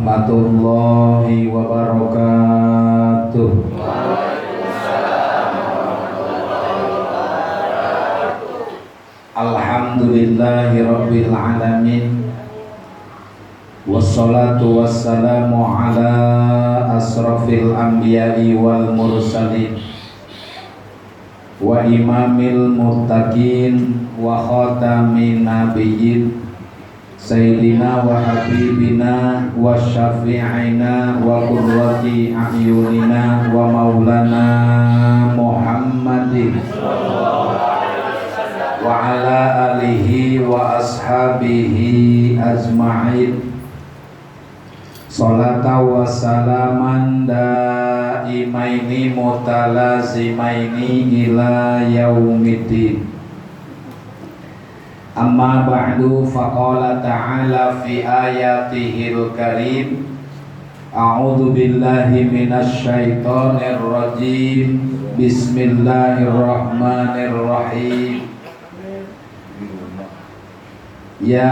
warahmatullahi wabarakatuh. Alhamdulillahi rabbil alamin. Wassalatu wassalamu ala asrafil anbiya'i wal mursalin wa imamil muttaqin wa khatamin nabiyyin sayyidina wa habibina wa syafi'ina wa qurrati a'yunina wa maulana Muhammadin wa ala alihi wa ashabihi ajma'in. Salata wa salaman daimaini mutalazimaini ila yaumiddin. Amma ba'du, faqala ta'ala fi ayatihil karim. A'udzu billahi minasy syaithanir rajim. Bismillahirrahmanirrahim. Ya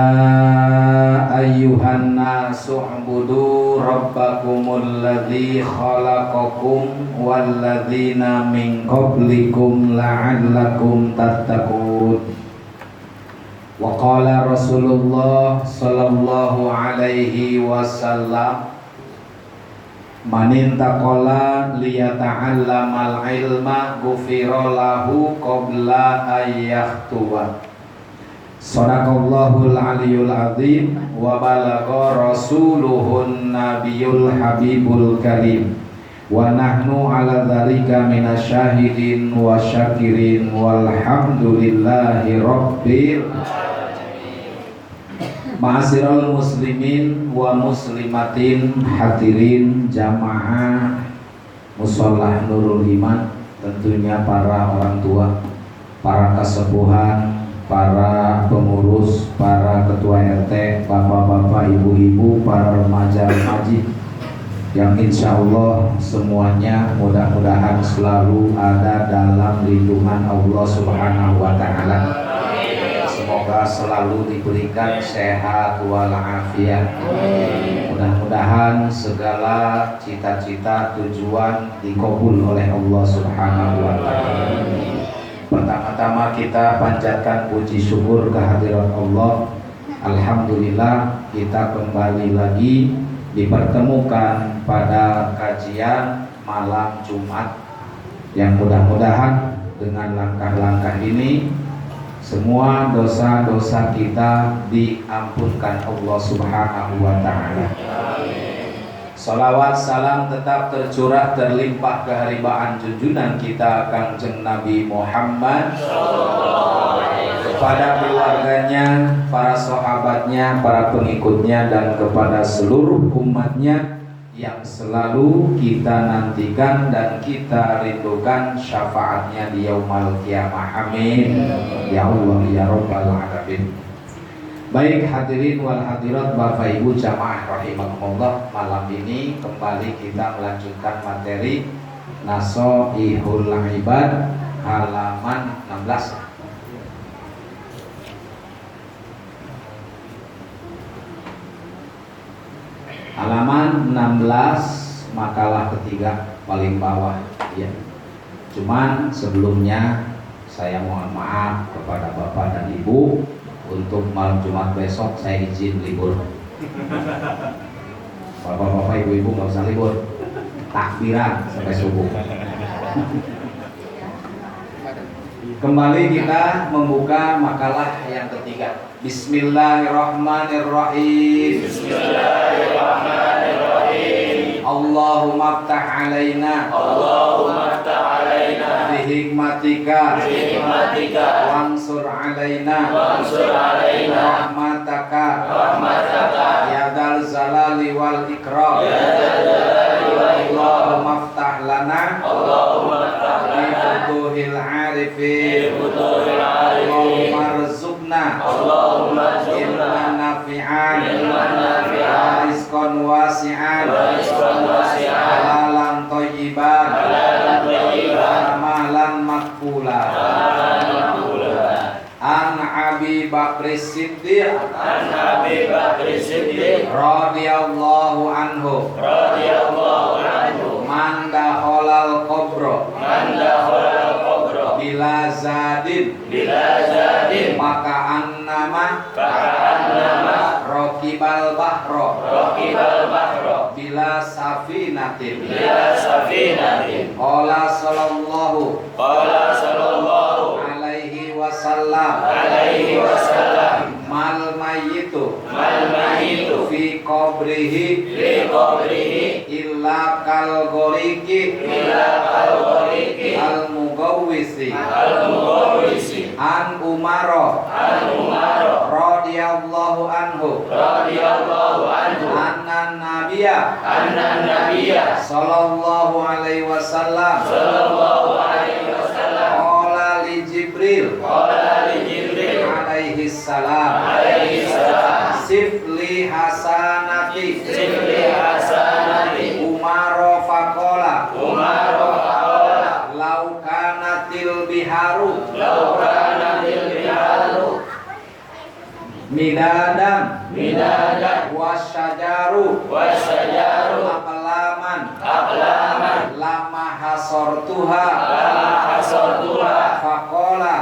ayyuhan nasu ubudu rabbakumul ladzi khalaqakum wal ladzina min qablikum la'allakum tattaqun. Wa qala Rasulullah sallallahu alaihi wasallam, man intaqala liyata'allamal ilma ghufira lahu qabla ayyahtuwa. Sadaqallahul aliyul azim wa balagha rasuluhun nabiyul habibul karim wa nahnu ala dzalika minasyahidin wa syakirin walhamdulillahi rabbil alamin. Ma'asyiral muslimin wa muslimatin hadirin jamaah musholah Nurul Iman, tentunya para orang tua, para kasepuhan, para pengurus, para ketua RT, bapak-bapak, ibu-ibu, para remaja-remaji yang insya Allah semuanya mudah-mudahan selalu ada dalam lindungan Allah Subhanahu wa Ta'ala. Semoga selalu diberikan sehat walafiat. Mudah-mudahan segala cita-cita tujuan dikabul oleh Allah Subhanahu wa Ta'ala. Pertama-tama kita panjatkan puji syukur kehadirat Allah. Alhamdulillah kita kembali lagi dipertemukan pada kajian malam Jumat, yang mudah-mudahan dengan langkah-langkah ini semua dosa-dosa kita diampunkan Allah Subhanahu wa Ta'ala. Salawat salam tetap tercurah terlimpah keharibaan junjungan kita Kangjeng Nabi Muhammad kepada keluarganya, para sahabatnya, para pengikutnya, dan kepada seluruh umatnya yang selalu kita nantikan dan kita rindukan syafaatnya di yaumul qiyamah. Amin ya Allah ya rabbal alamin. Baik hadirin wal hadirat, Bapak Ibu jamaah rahimakumullah, malam ini kembali kita melanjutkan materi Nasoihul Ibad halaman 16. Halaman 16, makalah ketiga paling bawah ya. Cuman sebelumnya saya mohon maaf kepada Bapak dan Ibu, untuk malam Jumat besok saya izin libur. Bapak-bapak, ibu-ibu nggak usah libur, takbiran sampai subuh. Kembali kita membuka makalah yang ketiga. Bismillahirrahmanirrahim. Bismillahirrahmanirrahim. Allahumma ftah alaina. Allahumma ftah alaina. Bihikmatika. Bihikmatika. Wansur alaina. Wansur alaina. Rahmataka. Rahmataka. Ya dzal jalali wal ikram. Ya dzal jalali wal ikram. Allahumma ftah lana. Allahumma ftah lana. Bifutuhil arifin. Bifutuhil arifin. Allahumma rzuqna. Allahumma rzuqna. Ilman nafi'an. Ilman nafi'an. Rizqan wasi'an. Rizqan wasi'an. Halalan thayyiban. Halalan thayyiban. Amalan maqbula. Amalan maqbula. An Abi Bakr Siddiq An Abi Bakr Siddiq radhiyallahu anhu radhiyallahu anhu man dakhalal qabra bila zadin maka annama raqibal bahra bila safinatin qala sallallahu alaihi wasallam mal mayyitu fi qabrihi illa kal ghoriqi al mugawwisi an umaro radhiyallahu anhu anna nabiyya sallallahu alaihi wasallam qala li Jibril alaihi salam sifli hasanati umaro faqala lau kanatil biharu midadan wasyajaru aqlaman lama hasortuha faqala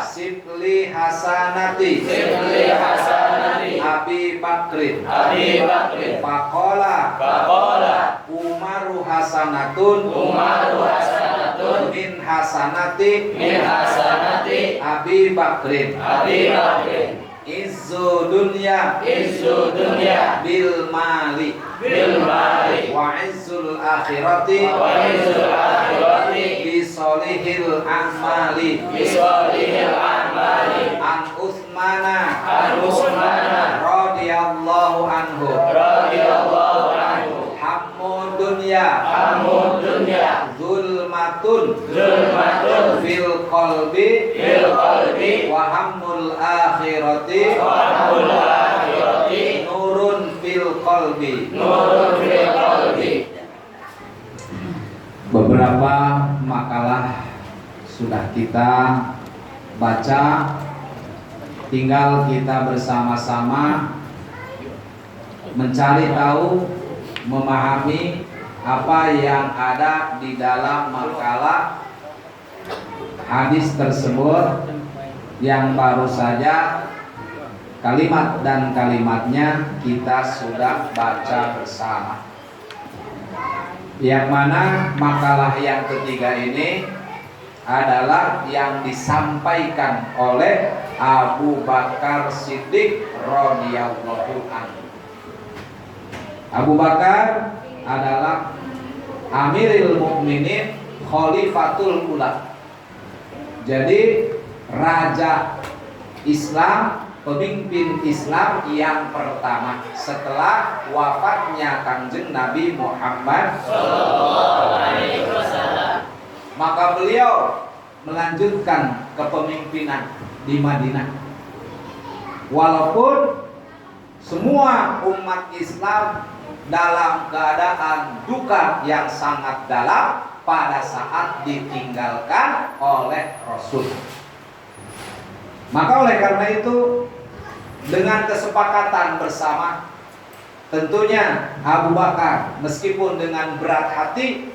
sifli hasanati Abi Bakrin faqala umaru hasanatun min hasanati Abi Bakrin izzu dunya bil mali wa izzul akhirati bi solihil a'mali an Utsmana radhiyallahu anhu hammud dunya zulmatun fil qalbi wa hammul akhirati nurun fil qalbi. Beberapa makalah sudah kita baca, tinggal kita bersama-sama mencari tahu, memahami apa yang ada di dalam makalah hadis tersebut yang baru saja kalimat dan kalimatnya kita sudah baca bersama. Yang mana makalah yang ketiga ini adalah yang disampaikan oleh Abu Bakar Siddiq radhiyallahu anhu. Abu Bakar adalah Amirul Mukminin, Khalifatul Ula. Jadi raja Islam, pemimpin Islam yang pertama setelah wafatnya Kanjeng Nabi Muhammad SAW. Maka beliau melanjutkan kepemimpinan di Madinah. Walaupun semua umat Islam dalam keadaan duka yang sangat dalam pada saat ditinggalkan oleh Rasul. Maka oleh karena itu, dengan kesepakatan bersama, tentunya Abu Bakar meskipun dengan berat hati,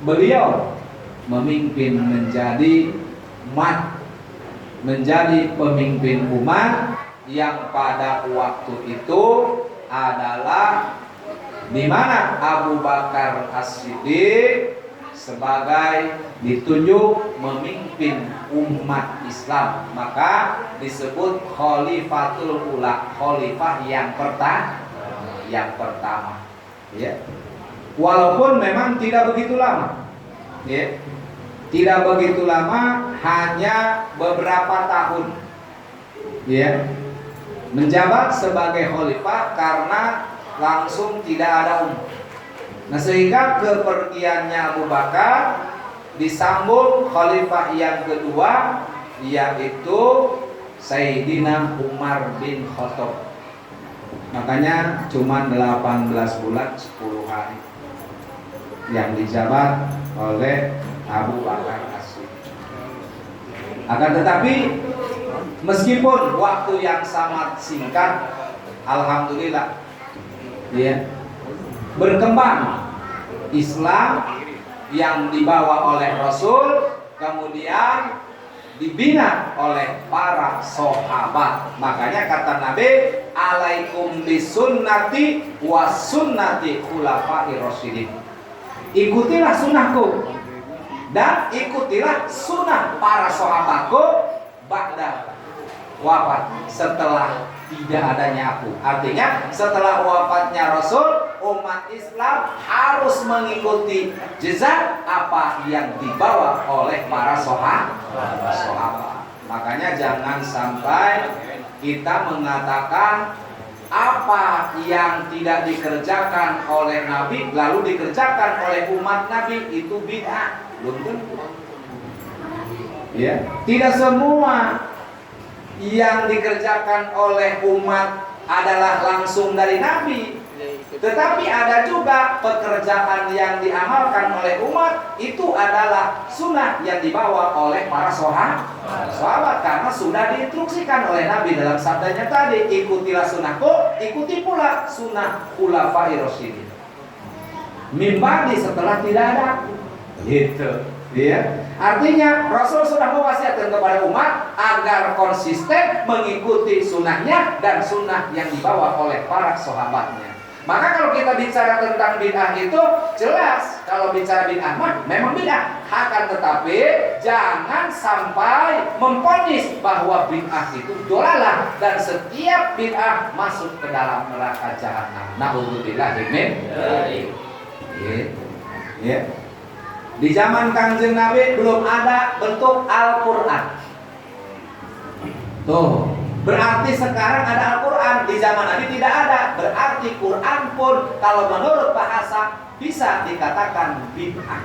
beliau memimpin menjadi pemimpin umat yang pada waktu itu adalah di mana Abu Bakar As-Siddiq sebagai ditunjuk memimpin umat Islam, maka disebut Khalifatul Ula, khalifah yang pertama. Ya. Walaupun memang tidak begitu lama, ya. Tidak begitu lama, hanya beberapa tahun, ya, menjabat sebagai khalifah karena langsung tidak ada umur. Nah, sehingga kepergiannya Abu Bakar disambung khalifah yang kedua, yaitu Sayyidina Umar bin Khattab. Makanya cuma 18 bulan 10 hari yang dijabat oleh Abu Bakar As-Siddiq. Akan tetapi Meskipun waktu yang sangat singkat, alhamdulillah, ya, berkembang Islam yang dibawa oleh Rasul, kemudian dibina oleh para sahabat. Makanya kata Nabi, alaikum bisunnati wa sunnati khulafai rasyidin. Ikutilah sunnahku dan ikutilah sunnah para sahabatku ba'da wafat, setelah tidak adanya aku. Artinya setelah wafatnya Rasul, umat Islam harus mengikuti jejak apa yang dibawa oleh para sahabat. Makanya jangan sampai kita mengatakan apa yang tidak dikerjakan oleh Nabi lalu dikerjakan oleh umat Nabi itu bid'ah. Belum tentu. Ya, tidak semua yang dikerjakan oleh umat adalah langsung dari Nabi. Tetapi ada juga pekerjaan yang diamalkan oleh umat itu adalah sunnah yang dibawa oleh para sahabat, karena sudah diinstruksikan oleh Nabi dalam sabdanya tadi, ikutilah sunnahku, ikuti pula sunnah khulafai rasyidin. Min ba'di, setelah tidak ada aku. Gitu. Ya. Artinya Rasul sudah mewasiatkan kepada umat agar konsisten mengikuti sunnahnya dan sunnah yang dibawa oleh para sahabatnya. Maka kalau kita bicara tentang bid'ah itu jelas, kalau bicara bid'ah mah memang bid'ah. Akan tetapi jangan sampai memvonis bahwa bid'ah itu dolalah dan setiap bid'ah masuk ke dalam neraka jahanam. Na'udzubillah min dzalik. Ya. Di zaman Kanjeng Nabi belum ada bentuk Al-Quran. Tuh, berarti sekarang ada Al-Quran. Di zaman Nabi tidak ada. Berarti Quran pun kalau menurut bahasa bisa dikatakan bid'ah.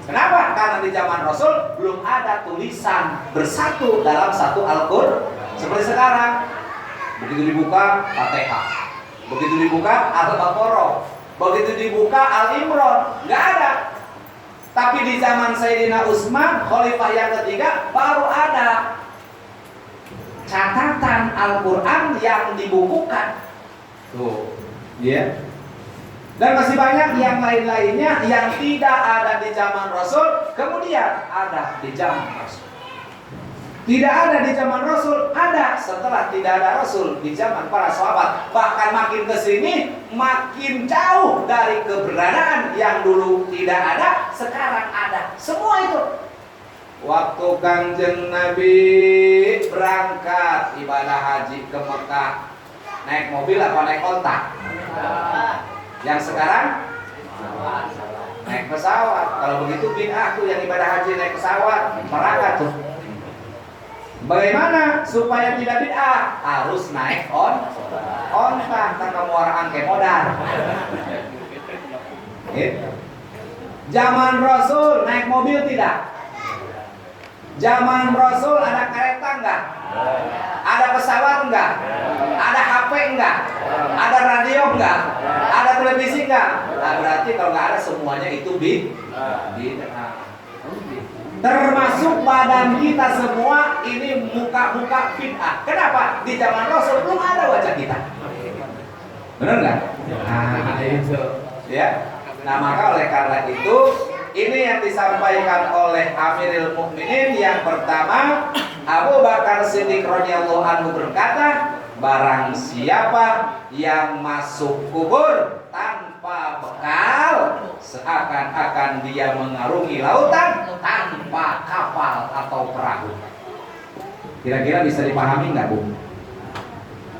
Kenapa? Karena di zaman Rasul belum ada tulisan bersatu dalam satu Al-Quran. Seperti sekarang, begitu dibuka Fatihah, begitu dibuka Al-Baqarah, begitu dibuka Al-Imran, nggak ada. Tapi di zaman Sayyidina Utsman, khalifah yang ketiga, baru ada catatan Al-Quran yang dibukukan. Tuh, ya. Dan masih banyak yang lain-lainnya yang tidak ada di zaman Rasul, kemudian ada di zaman Rasul. Tidak ada di zaman Rasul, ada setelah tidak ada Rasul di zaman para sahabat. Bahkan makin kesini makin jauh dari keberadaan yang dulu tidak ada, sekarang ada. Semua itu. Waktu Kanjeng Nabi berangkat ibadah haji ke Mekah, naik mobil apa naik onta? Yang sekarang naik pesawat. Kalau begitu bid'ah tuh yang ibadah haji naik pesawat, neraka tuh. Bagaimana supaya tidak bid'ah? Harus naik onta, kan kamu orang angke modal. Zaman Rasul naik mobil tidak? Zaman Rasul ada kereta enggak? Ada pesawat enggak? Ada HP enggak? Ada radio enggak? Ada televisi enggak? Nah, berarti kalau enggak ada semuanya itu bid'ah. Termasuk badan kita semua ini muka-muka bid'ah. Kenapa? Di zaman Rasul belum ada wajah kita. Benar nggak? Nah, itu. Ya. Nah, maka oleh karena itu, ini yang disampaikan oleh Amirul Mukminin yang pertama, Abu Bakar Siddiq radhiyallahu anhu berkata, barang siapa yang masuk kubur tanpa bekal, seakan-akan dia mengarungi lautan tanpa kapal atau perahu. Kira-kira bisa dipahami nggak, Bu?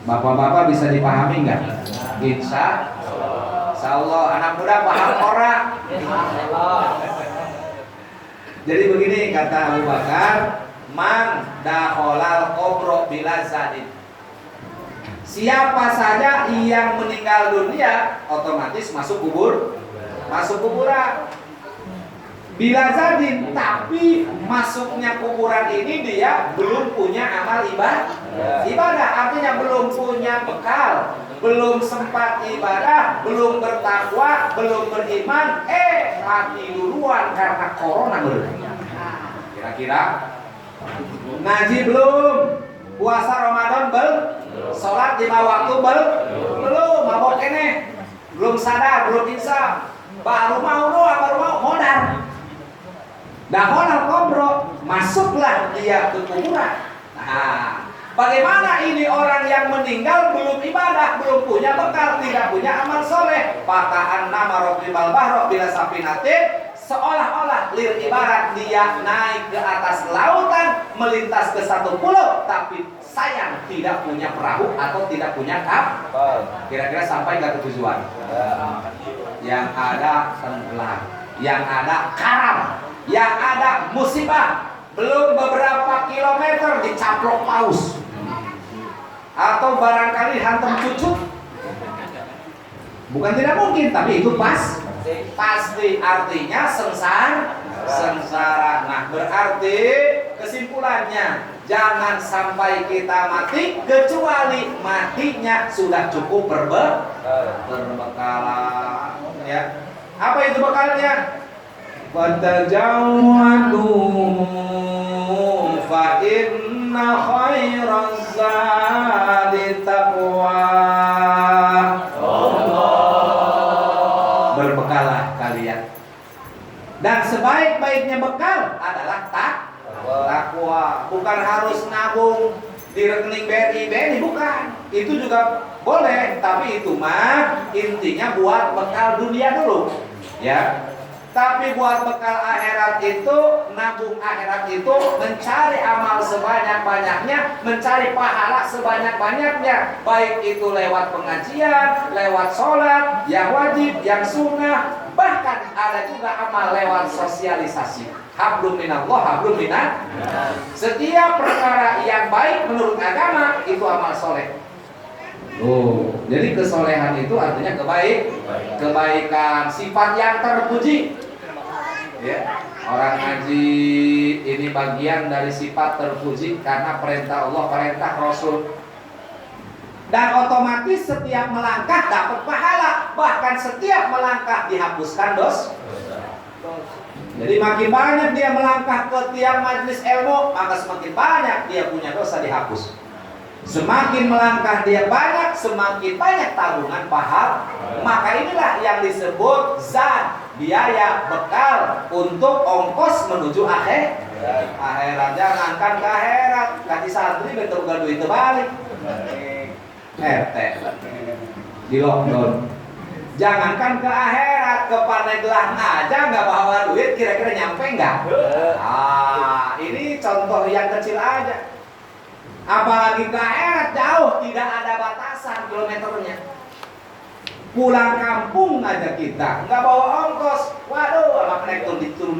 Bapak-bapak bisa dipahami nggak? Insya Allah. Anak muda paham orang. Jadi begini kata Abu Bakar, man dakhalal qabra bila zadin. Siapa saja yang meninggal dunia otomatis masuk kuburan. Bila zadin, tapi masuknya kuburan ini dia belum punya amal ibadah, artinya belum punya bekal, belum sempat ibadah, belum bertakwa, belum beriman, mati duluan karena corona. Kira-kira Ngaji belum? Puasa Ramadan belum? Sholat 5 waktu belum? Mabok kene? Belum sadar, belum insaf. Baru mau modal. Dah modal kobro, masuklah dia ke kuburan. Nah, bagaimana ini orang yang meninggal belum ibadah, belum punya bekal, tidak punya amal soleh? Pakaan nama robbal bahro bila sapinatin, seolah-olah lir ibarat dia naik ke atas lautan, melintas ke satu pulau, tapi sayang tidak punya perahu atau tidak punya kapal. Kira-kira sampai nggak ke tujuan? Yang ada tenggelam, yang ada karam, yang ada musibah. Belum beberapa kilometer dicaplok paus, atau barangkali hantam cucut. Bukan tidak mungkin, tapi itu pasti artinya sengsara. Nah, berarti kesimpulannya jangan sampai kita mati kecuali matinya sudah cukup berbekalan. Ya, apa itu bekalnya? Fatajawwadu fa inna khairaz zadi taqwa. Berbekalah kalian. Dan sebaik-baiknya bekal adalah takwa. Bukan harus nabung di rekening BRI, bukan. Itu juga boleh, tapi itu mah intinya buat bekal dunia dulu. Ya. Tapi buat bekal akhirat itu, nabung akhirat itu, mencari amal sebanyak-banyaknya, mencari pahala sebanyak-banyaknya, baik itu lewat pengajian, lewat sholat, yang wajib, yang sunnah, bahkan ada juga amal lewat sosialisasi. Hablum minallah, hablum minan. Setiap perkara yang baik menurut agama itu amal soleh. Jadi kesolehan itu artinya kebaikan, sifat yang terpuji. Ya, orang ngaji ini bagian dari sifat terpuji karena perintah Allah, perintah Rasul. Dan otomatis setiap melangkah dapat pahala, bahkan setiap melangkah dihapuskan dosa. Jadi makin banyak dia melangkah ke tiang majelis ilmu, maka semakin banyak dia punya dosa dihapus. Semakin melangkah dia banyak, semakin banyak tabungan pahala. Maka inilah yang disebut zat, biaya bekal untuk ongkos menuju akhirat. Jangankan ke akhirat, kasih santri betul gak duit balik. RT di lockdown. Jangankan ke akhirat, ke Pandeglang aja nggak bawa duit, kira-kira nyampe nggak? Ini contoh yang kecil aja. Apalagi ke akhirat jauh, tidak ada batasan kilometernya. Pulang kampung aja kita nggak bawa ongkos, waduh